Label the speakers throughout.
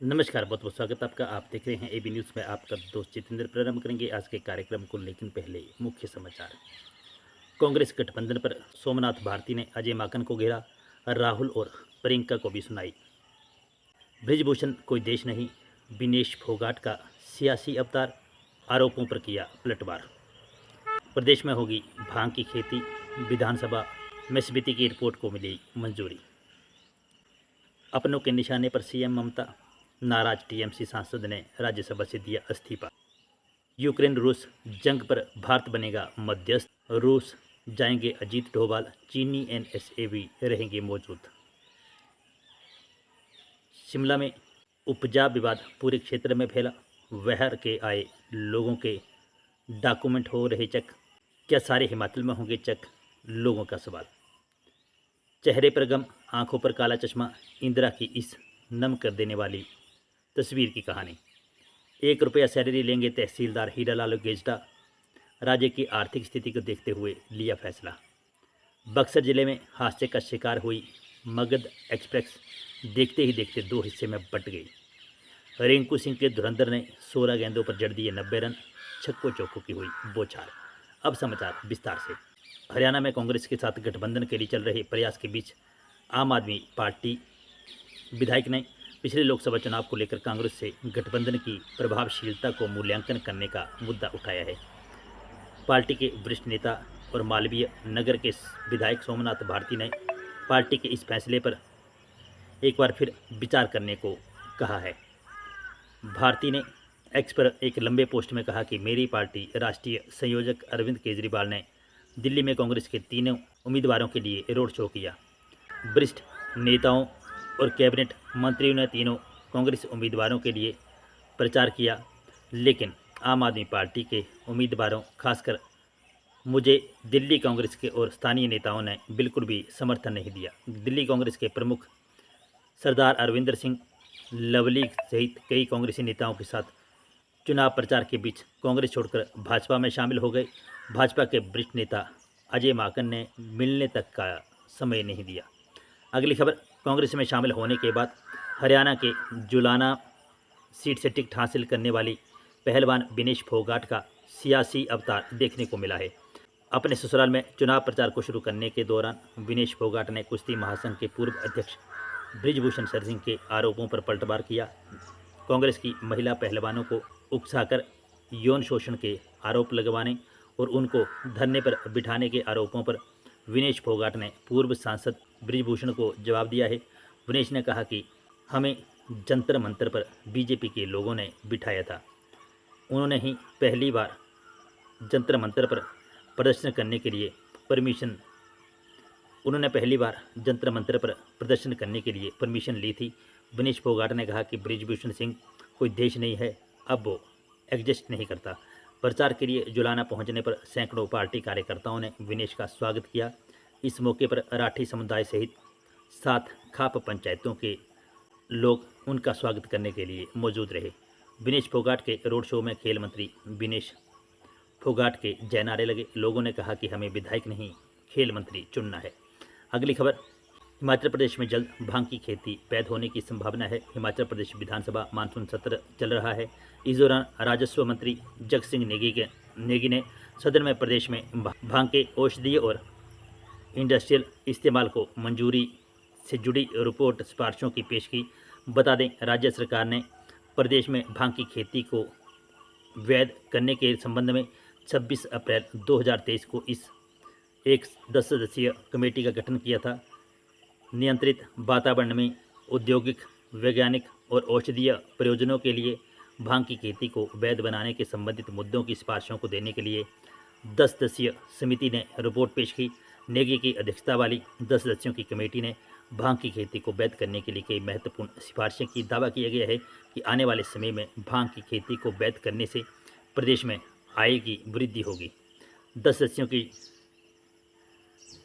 Speaker 1: नमस्कार, बहुत बहुत स्वागत है आपका। आप देख रहे हैं एबी न्यूज़ में। आपका दोस्त जितेंद्र। प्रारंभ करेंगे आज के कार्यक्रम को, लेकिन पहले मुख्य समाचार। कांग्रेस गठबंधन पर सोमनाथ भारती ने अजय माकन को घेरा, राहुल और प्रियंका को भी सुनाई। ब्रिजभूषण कोई देश नहीं, विनेश फोगाट का सियासी अवतार, आरोपों पर किया पलटवार। प्रदेश में होगी भांग की खेती, विधानसभा में समिति की रिपोर्ट को मिली मंजूरी। अपनों के निशाने पर सीएम ममता, नाराज टीएमसी सांसद ने राज्यसभा से दिया इस्तीफा। यूक्रेन रूस जंग पर भारत बनेगा मध्यस्थ, रूस जाएंगे अजीत डोभाल, चीनी एनएसए भी रहेंगे मौजूद। शिमला में उपजा विवाद पूरे क्षेत्र में फैला, बाहर के आए लोगों के डॉक्यूमेंट हो रहे चेक, क्या सारे हिमाचल में होंगे चेक, लोगों का सवाल। चेहरे पर गम, आंखों पर काला चश्मा, इंदिरा की इस नम कर देने वाली तस्वीर की कहानी। 1 रुपया सैलरी लेंगे तहसीलदार हीरालाल गेजडा, राज्य की आर्थिक स्थिति को देखते हुए लिया फैसला। बक्सर जिले में हादसे का शिकार हुई मगध एक्सप्रेस देखते ही देखते 2 हिस्से में बंट गई। रिंकू सिंह के धुरंधर ने 16 गेंदों पर जड़ दिए 90 रन, छक्कों चौकों की हुई बौछार। अब समाचार विस्तार से। हरियाणा में कांग्रेस के साथ गठबंधन के लिए चल रहे प्रयास के बीच आम आदमी पार्टी विधायक ने पिछले लोकसभा चुनाव को लेकर कांग्रेस से गठबंधन की प्रभावशीलता को मूल्यांकन करने का मुद्दा उठाया है। पार्टी के वरिष्ठ नेता और मालवीय नगर के विधायक सोमनाथ भारती ने पार्टी के इस फैसले पर एक बार फिर विचार करने को कहा है। भारती ने एक्स पर एक लंबे पोस्ट में कहा कि मेरी पार्टी राष्ट्रीय संयोजक अरविंद केजरीवाल ने दिल्ली में कांग्रेस के तीनों उम्मीदवारों के लिए रोड शो किया। वरिष्ठ नेताओं और कैबिनेट मंत्रियों ने तीनों कांग्रेस उम्मीदवारों के लिए प्रचार किया, लेकिन आम आदमी पार्टी के उम्मीदवारों, खासकर मुझे दिल्ली कांग्रेस के और स्थानीय नेताओं ने बिल्कुल भी समर्थन नहीं दिया। दिल्ली कांग्रेस के प्रमुख सरदार अरविंदर सिंह लवली सहित कई कांग्रेसी नेताओं के साथ चुनाव प्रचार के बीच कांग्रेस छोड़कर भाजपा में शामिल हो गए। भाजपा के वरिष्ठ नेता अजय माकन ने मिलने तक का समय नहीं दिया। अगली खबर। कांग्रेस में शामिल होने के बाद हरियाणा के जुलाना सीट से टिकट हासिल करने वाली पहलवान विनेश फोगाट का सियासी अवतार देखने को मिला है। अपने ससुराल में चुनाव प्रचार को शुरू करने के दौरान विनेश फोगाट ने कुश्ती महासंघ के पूर्व अध्यक्ष ब्रिजभूषण शरण सिंह के आरोपों पर पलटवार किया। कांग्रेस की महिला पहलवानों को उकसाकर यौन शोषण के आरोप लगवाने और उनको धरने पर बिठाने के आरोपों पर विनेश फोगाट ने पूर्व सांसद ब्रिजभूषण को जवाब दिया है। विनेश ने कहा कि हमें जंतर मंतर पर बीजेपी के लोगों ने बिठाया था। उन्होंने पहली बार जंतर मंतर पर प्रदर्शन करने के लिए परमिशन ली थी। विनेश फोगाट ने कहा कि ब्रिजभूषण सिंह कोई देश नहीं है, अब वो एग्जिस्ट नहीं करता। प्रचार के लिए जुलाना पहुंचने पर सैकड़ों पार्टी कार्यकर्ताओं ने विनेश का स्वागत किया। इस मौके पर राठी समुदाय सहित 7 खाप पंचायतों के लोग उनका स्वागत करने के लिए मौजूद रहे। विनेश फोगाट के रोड शो में खेल मंत्री विनेश फोगाट के जय नारे लगे। लोगों ने कहा कि हमें विधायक नहीं, खेल मंत्री चुनना है। अगली खबर। हिमाचल प्रदेश में जल्द भांग की खेती पैदा होने की संभावना है। हिमाचल प्रदेश विधानसभा मानसून सत्र चल रहा है। इस दौरान राजस्व मंत्री जगत सिंह नेगी ने सदन में प्रदेश में भांग के औषधीय और इंडस्ट्रियल इस्तेमाल को मंजूरी से जुड़ी रिपोर्ट सिफारिशों की पेश की। बता दें, राज्य सरकार ने प्रदेश में भांग की खेती को वैध करने के संबंध में 26 अप्रैल 2023 को एक 10 सदस्यीय कमेटी का गठन किया था। नियंत्रित वातावरण में औद्योगिक, वैज्ञानिक और औषधीय प्रयोजनों के लिए भांग की खेती को वैध बनाने के संबंधित मुद्दों की सिफारिशों को देने के लिए 10 सदस्यीय समिति ने रिपोर्ट पेश की। नेगी की अध्यक्षता वाली 10 सदस्यों की कमेटी ने भांग की खेती को वैध करने के लिए कई महत्वपूर्ण सिफारिशें की। दावा किया गया है कि आने वाले समय में भांग की खेती को वैध करने से प्रदेश में आय की वृद्धि होगी। 10 सदस्यों की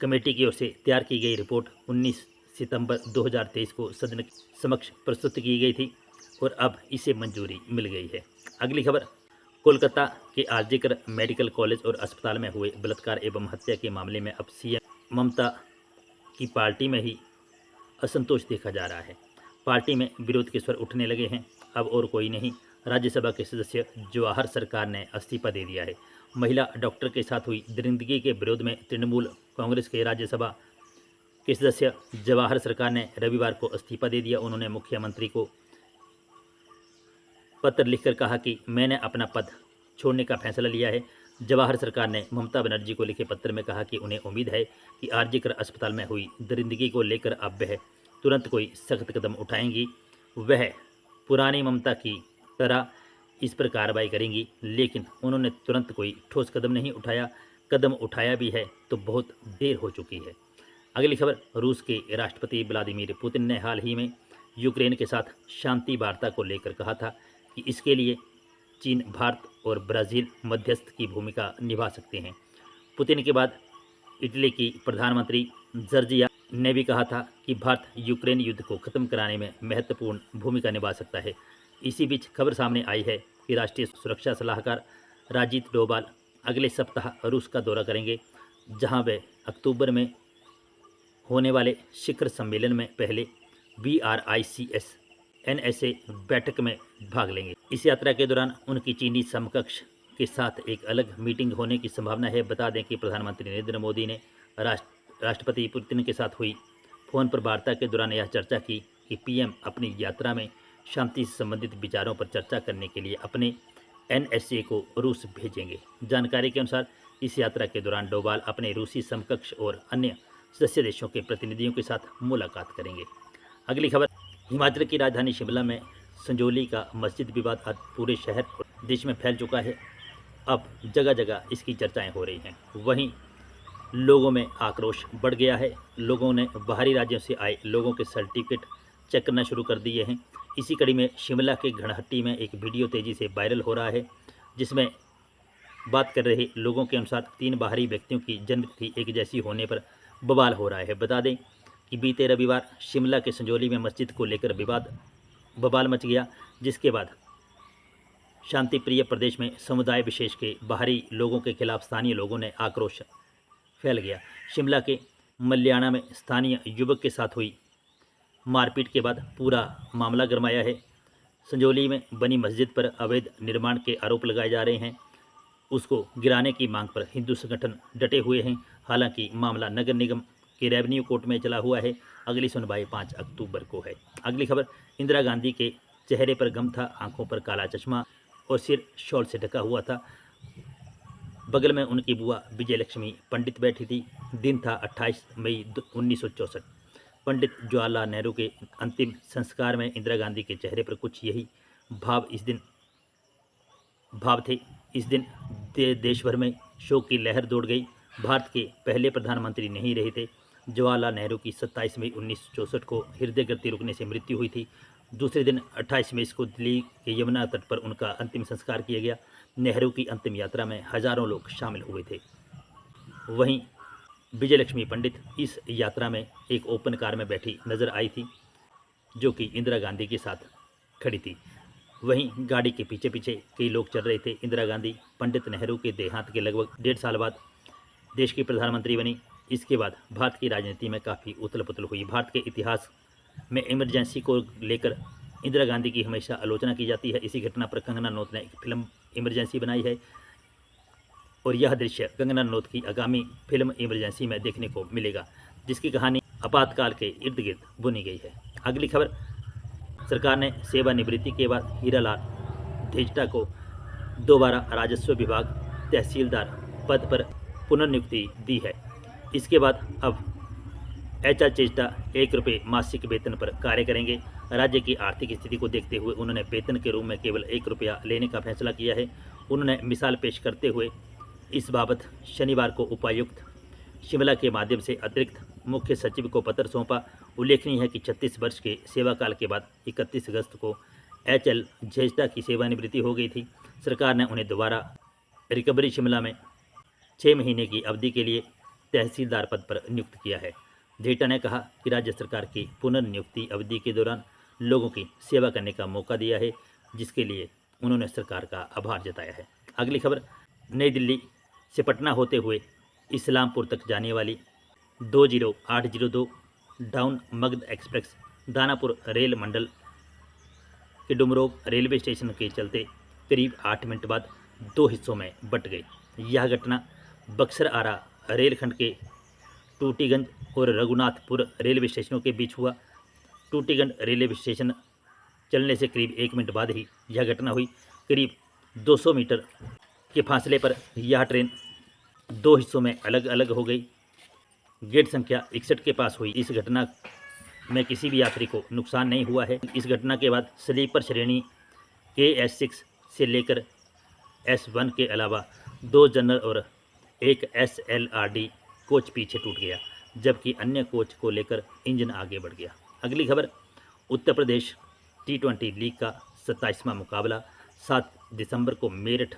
Speaker 1: कमेटी की ओर से तैयार की गई रिपोर्ट 19 सितंबर 2023 को सदन के समक्ष प्रस्तुत की गई थी और अब इसे मंजूरी मिल गई है। अगली खबर। कोलकाता के आरजीकर मेडिकल कॉलेज और अस्पताल में हुए बलात्कार एवं हत्या के मामले में अब सीएम ममता की पार्टी में ही असंतोष देखा जा रहा है। पार्टी में विरोध के स्वर उठने लगे हैं। अब और कोई नहीं, राज्यसभा के सदस्य जवाहर सरकार ने इस्तीफा दे दिया है। महिला डॉक्टर के साथ हुई दरिंदगी के विरोध में तृणमूल कांग्रेस के राज्यसभा के सदस्य जवाहर सरकार ने रविवार को इस्तीफा दे दिया। उन्होंने मुख्यमंत्री को पत्र लिखकर कहा कि मैंने अपना पद छोड़ने का फैसला लिया है। जवाहर सरकार ने ममता बनर्जी को लिखे पत्र में कहा कि उन्हें उम्मीद है कि आरजीकर अस्पताल में हुई दरिंदगी को लेकर अब वह तुरंत कोई सख्त कदम उठाएंगी। वह पुरानी ममता की तरह इस पर कार्रवाई करेंगी, लेकिन उन्होंने तुरंत कोई ठोस कदम नहीं उठाया। कदम उठाया भी है तो बहुत देर हो चुकी है। अगली खबर, रूस के राष्ट्रपति व्लादिमीर पुतिन ने हाल ही में यूक्रेन के साथ शांति वार्ता को लेकर कहा था कि इसके लिए चीन, भारत और ब्राज़ील मध्यस्थ की भूमिका निभा सकते हैं। पुतिन के बाद इटली की प्रधानमंत्री जॉर्जिया ने भी कहा था कि भारत यूक्रेन युद्ध को खत्म कराने में महत्वपूर्ण भूमिका निभा सकता है। इसी बीच खबर सामने आई है कि राष्ट्रीय सुरक्षा सलाहकार अजीत डोभाल अगले सप्ताह रूस का दौरा करेंगे, जहां वे अक्टूबर में होने वाले शिखर सम्मेलन में पहले BRICS NSA बैठक में भाग लेंगे। इस यात्रा के दौरान उनकी चीनी समकक्ष के साथ एक अलग मीटिंग होने की संभावना है। बता दें कि प्रधानमंत्री नरेंद्र मोदी ने राष्ट्रपति पुतिन के साथ हुई फोन पर वार्ता के दौरान यह चर्चा की कि पीएम अपनी यात्रा में शांति से संबंधित विचारों पर चर्चा करने के लिए अपने NSA को रूस भेजेंगे। जानकारी के अनुसार इस यात्रा के दौरान डोभाल अपने रूसी समकक्ष और अन्य सदस्य देशों के प्रतिनिधियों के साथ मुलाकात करेंगे। अगली खबर, हिमाचल की राजधानी शिमला में संजौली का मस्जिद विवाद आज पूरे शहर और देश में फैल चुका है। अब जगह जगह इसकी चर्चाएं हो रही हैं। वहीं लोगों में आक्रोश बढ़ गया है। लोगों ने बाहरी राज्यों से आए लोगों के सर्टिफिकेट चेक करना शुरू कर दिए हैं। इसी कड़ी में शिमला के घनहट्टी में एक वीडियो तेज़ी से वायरल हो रहा है, जिसमें बात कर रहे लोगों के अनुसार 3 बाहरी व्यक्तियों की जन्मतिथि एक जैसी होने पर बवाल हो रहा है। बता दें कि बीते रविवार शिमला के संजौली में मस्जिद को लेकर बवाल मच गया, जिसके बाद शांति प्रिय प्रदेश में समुदाय विशेष के बाहरी लोगों के खिलाफ स्थानीय लोगों ने आक्रोश फैल गया। शिमला के मल्याणा में स्थानीय युवक के साथ हुई मारपीट के बाद पूरा मामला गरमाया है। संजौली में बनी मस्जिद पर अवैध निर्माण के आरोप लगाए जा रहे हैं। उसको गिराने की मांग पर हिंदू संगठन डटे हुए हैं। हालांकि मामला नगर निगम के रेवेन्यू कोर्ट में चला हुआ है। अगली सुनवाई 5 अक्टूबर को है। अगली खबर, इंदिरा गांधी के चेहरे पर गम था, आंखों पर काला चश्मा और सिर शॉल से ढका हुआ था। बगल में उनकी बुआ विजयलक्ष्मी पंडित बैठी थी। दिन था 28 मई 1964। पंडित जवाहरलाल नेहरू के अंतिम संस्कार में इंदिरा गांधी के चेहरे पर कुछ यही भाव थे। इस दिन देश भर में शोक की लहर दौड़ गई। भारत के पहले प्रधानमंत्री नहीं रहे थे। जवाहरलाल नेहरू की 27 मई 1964 को हृदय गति रुकने से मृत्यु हुई थी। दूसरे दिन 28 मई को दिल्ली के यमुना तट पर उनका अंतिम संस्कार किया गया। नेहरू की अंतिम यात्रा में हजारों लोग शामिल हुए थे। वहीं विजयलक्ष्मी पंडित इस यात्रा में एक ओपन कार में बैठी नजर आई थी, जो कि इंदिरा गांधी के साथ खड़ी थी। वहीं गाड़ी के पीछे पीछे कई लोग चल रहे थे। इंदिरा गांधी पंडित नेहरू के देहांत के लगभग 1.5 साल बाद देश की प्रधानमंत्री बनी। इसके बाद भारत की राजनीति में काफ़ी उथल पुथल हुई। भारत के इतिहास में इमरजेंसी को लेकर इंदिरा गांधी की हमेशा आलोचना की जाती है। इसी घटना पर कंगना रनौत ने एक फिल्म इमरजेंसी बनाई है और यह दृश्य कंगना रनौत की आगामी फिल्म इमरजेंसी में देखने को मिलेगा, जिसकी कहानी आपातकाल के इर्द गिर्द बुनी गई है। अगली खबर, सरकार ने सेवानिवृत्ति के बाद हीरालाल धेजटा को दोबारा राजस्व विभाग तहसीलदार पद पर पुनर्नियुक्ति दी है। इसके बाद अब HR चेष्टा 1 रुपये मासिक वेतन पर कार्य करेंगे। राज्य की आर्थिक स्थिति को देखते हुए उन्होंने वेतन के रूप में केवल 1 रुपया लेने का फैसला किया है। उन्होंने मिसाल पेश करते हुए इस बाबत शनिवार को उपायुक्त शिमला के माध्यम से अतिरिक्त मुख्य सचिव को पत्र सौंपा। उल्लेखनीय है कि 36 वर्ष के सेवाकाल के बाद 31 अगस्त को HL झेजटा की सेवानिवृत्ति हो गई थी। सरकार ने उन्हें दोबारा रिकवरी शिमला में 6 महीने की अवधि के लिए तहसीलदार पद पर नियुक्त किया है। झेटा ने कहा कि राज्य सरकार की पुनर्नियुक्ति अवधि के दौरान लोगों की सेवा करने का मौका दिया है, जिसके लिए उन्होंने सरकार का आभार जताया है। अगली खबर, नई दिल्ली से पटना होते हुए इस्लामपुर तक जाने वाली 20802 down Magadh express Danapur rail मंडल के डुमरोग रेलवे स्टेशन के चलते करीब 8 मिनट बाद 2 हिस्सों में बट गई। यह घटना बक्सर आरा रेलखंड के टूटीगंज और रघुनाथपुर रेलवे स्टेशनों के बीच हुआ। टूटीगंज रेलवे स्टेशन चलने से करीब 1 मिनट बाद ही यह घटना हुई। करीब 200 मीटर के फासले पर यह ट्रेन 2 हिस्सों में अलग अलग हो गई। गेट संख्या 61 के पास हुई। इस घटना में किसी भी यात्री को नुकसान नहीं हुआ है। इस घटना के बाद स्लीपर श्रेणी KS6 से लेकर S1 के अलावा 2 जनरल और 1 SLRD कोच पीछे टूट गया, जबकि अन्य कोच को लेकर इंजन आगे बढ़ गया। अगली खबर, उत्तर प्रदेश T20 लीग का 27वां मुकाबला 7 दिसंबर को मेरठ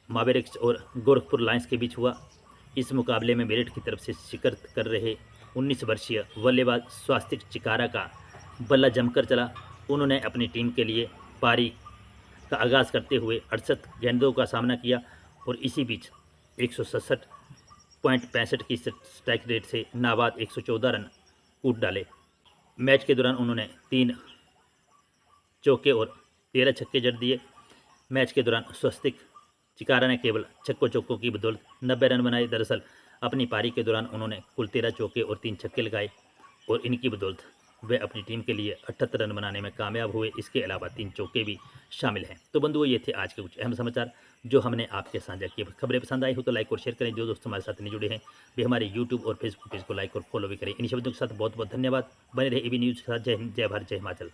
Speaker 1: मावेरिक्स और गोरखपुर लायंस के बीच हुआ। इस मुकाबले में मेरठ की तरफ से शिकस्त कर रहे 19 वर्षीय बल्लेबाज स्वास्तिक चिकारा का बल्ला जमकर चला। उन्होंने अपनी टीम के लिए पारी का आगाज़ करते हुए 68 गेंदों का सामना किया और इसी बीच 167.65 की स्ट्राइक रेट से नाबाद 114 रन कूट डाले। मैच के दौरान उन्होंने 3 चौके और 13 छक्के जड़ दिए। मैच के दौरान स्वस्तिक चिकारा ने केवल छक्कों चौकों की बदौलत 90 रन बनाए। दरअसल अपनी पारी के दौरान उन्होंने कुल 13 चौके और 3 छक्के लगाए और इनकी बदौलत वे अपनी टीम के लिए 78 रन बनाने में कामयाब हुए। इसके अलावा 3 चौके भी शामिल हैं। तो बंधुओं, ये थे आज के कुछ अहम समाचार जो हमने आपके साझा किए। खबरें पसंद आई हो तो लाइक और शेयर करें। जो दोस्त हमारे साथ नहीं जुड़े हैं वे हमारे यूट्यूब और फेसबुक पेज को लाइक और फॉलो भी करें। इन शब्दों के साथ बहुत बहुत धन्यवाद। बने रहे एबी न्यूज़ के साथ। जय हिंद, जय भारत, जय हिमाचल।